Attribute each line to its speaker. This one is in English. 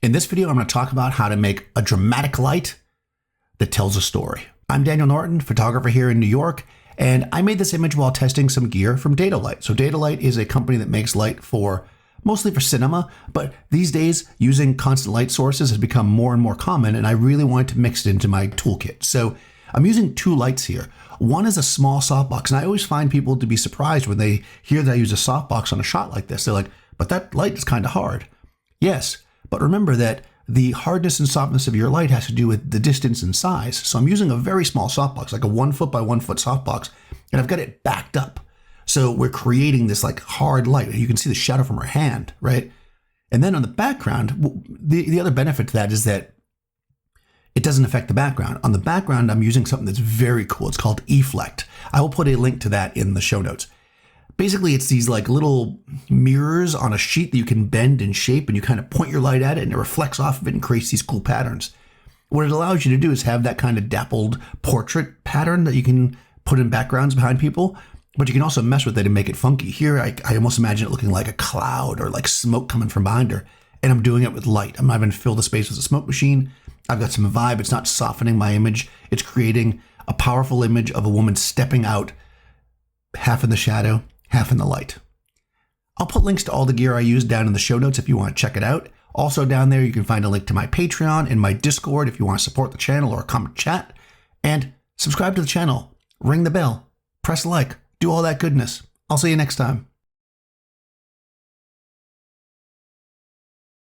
Speaker 1: In this video, I'm going to talk about how to make a dramatic light that tells a story. I'm Daniel Norton, photographer here in New York, and I made this image while testing some gear from Datalight. So Datalight is a company that makes light mostly for cinema, but these days using constant light sources has become more and more common, and I really wanted to mix it into my toolkit. So I'm using two lights here. One is a small softbox, and I always find people to be surprised when they hear that I use a softbox on a shot like this. They're like, but that light is kind of hard. Yes, but remember that the hardness and softness of your light has to do with the distance and size. So I'm using a very small softbox, like a 1 foot by 1 foot softbox, and I've got it backed up. So we're creating this like hard light. You can see the shadow from her hand, right? And then on the background, the other benefit to that is that it doesn't affect the background. On the background, I'm using something that's very cool. It's called eFlect. I will put a link to that in the show notes. Basically, it's these like little mirrors on a sheet that you can bend and shape, and you kind of point your light at it and it reflects off of it and creates these cool patterns. What it allows you to do is have that kind of dappled portrait pattern that you can put in backgrounds behind people, but you can also mess with it and make it funky. Here, I almost imagine it looking like a cloud or like smoke coming from behind her, and I'm doing it with light. I'm not even fill the space with a smoke machine. I've got some vibe. It's not softening my image. It's creating a powerful image of a woman stepping out, half in the shadow, half in the light. I'll put links to all the gear I use down in the show notes if you want to check it out. Also down there, you can find a link to my Patreon and my Discord if you want to support the channel or come chat. And subscribe to the channel, ring the bell, press like, do all that goodness. I'll see you next time.